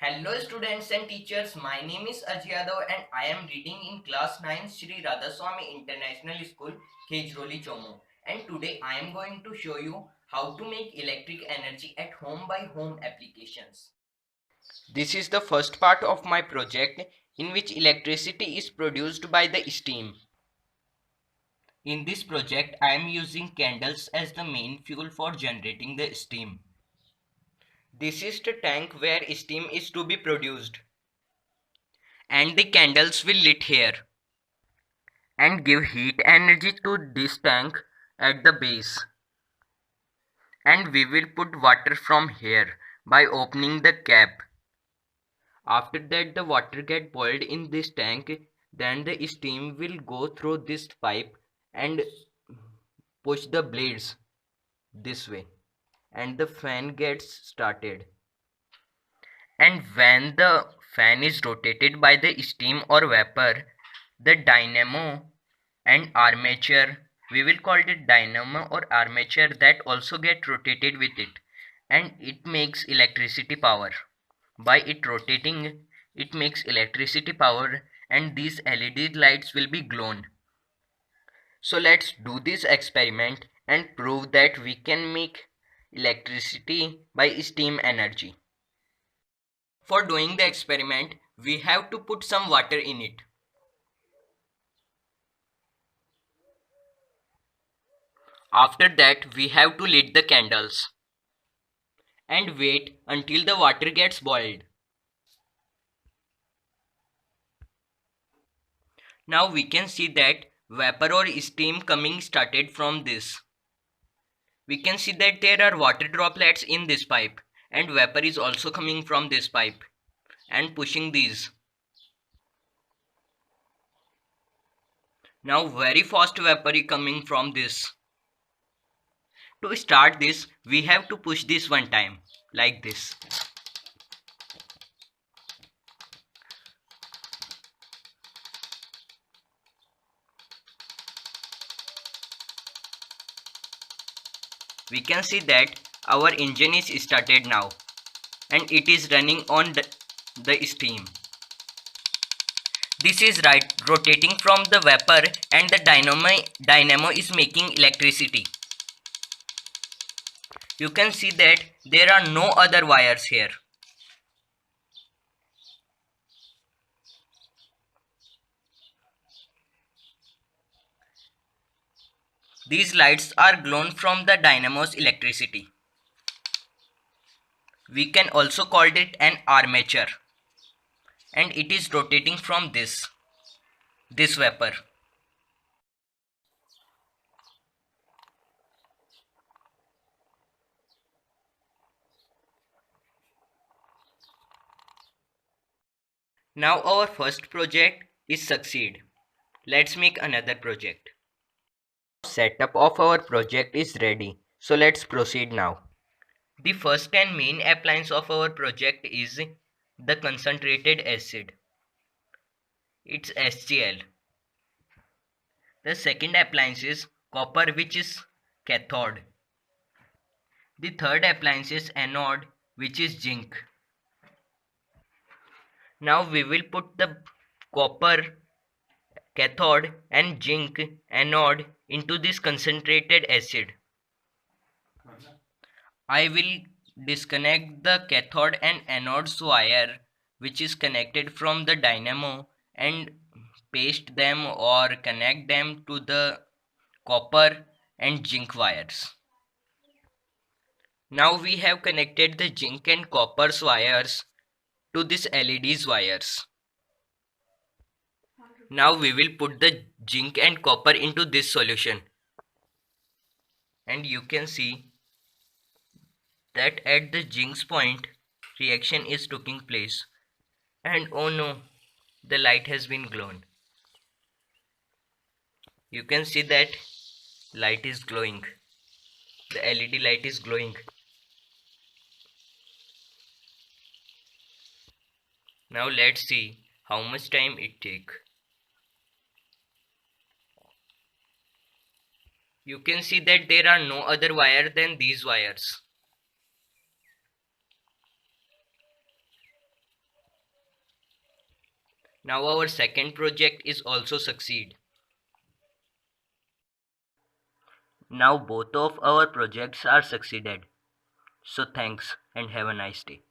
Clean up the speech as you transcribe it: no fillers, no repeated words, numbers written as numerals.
Hello students and teachers, my name is Ajay Yadav and I am reading in class 9 Sri Radhaswamy International School, Khejroli Chomo. And today I am going to show you how to make electric energy at home by home applications. This is the first part of my project in which electricity is produced by the steam. In this project I am using candles as the main fuel for generating the steam. This is the tank where steam is to be produced. And the candles will lit here and give heat energy to this tank at the base, and we will put water from here by opening the cap. After that the water get boiled in this tank, then the steam will go through this pipe and push the blades this way, and the fan gets started. And when the fan is rotated by the steam or vapor, the dynamo and armature, we will call it dynamo or armature, that also get rotated with it, and it makes electricity power. By it rotating, it makes electricity power, and these LED lights will be glowing. So let's do this experiment and prove that we can make electricity by steam energy. For doing the experiment, we have to put some water in it. After that, we have to lit the candles and wait until the water gets boiled. Now we can see that vapor or steam coming started from this. We can see that there are water droplets in this pipe, and vapor is also coming from this pipe and pushing these. Now very fast vapor is coming from this. To start this, we have to push this one time, like this. We can see that our engine is started now, and it is running on the steam. This is right rotating from the vapor, and the dynamo is making electricity. You can see that there are no other wires here. These lights are glowing from the dynamo's electricity. We can also call it an armature, and it is rotating from this vapor. Now our first project is succeed. Let's make another project. Setup of our project is ready, so let's proceed now. The first and main appliance of our project is the concentrated acid. It's HCl. The second appliance is copper, which is cathode. The third appliance is anode, which is zinc. Now we will put the copper cathode and zinc anode into this concentrated acid. I will disconnect the cathode and anode's wire, which is connected from the dynamo, and paste them or connect them to the copper and zinc wires. Now we have connected the zinc and copper's wires to this LED's wires. Now we will put the zinc and copper into this solution, and you can see that at the zinc's point reaction is taking place, and oh no, the light has been glowed. You can see that light is glowing. The LED light is glowing. Now let's see how much time it takes. You can see that there are no other wire than these wires. Now our second project is also succeed. Now both of our projects are succeeded. So thanks and have a nice day.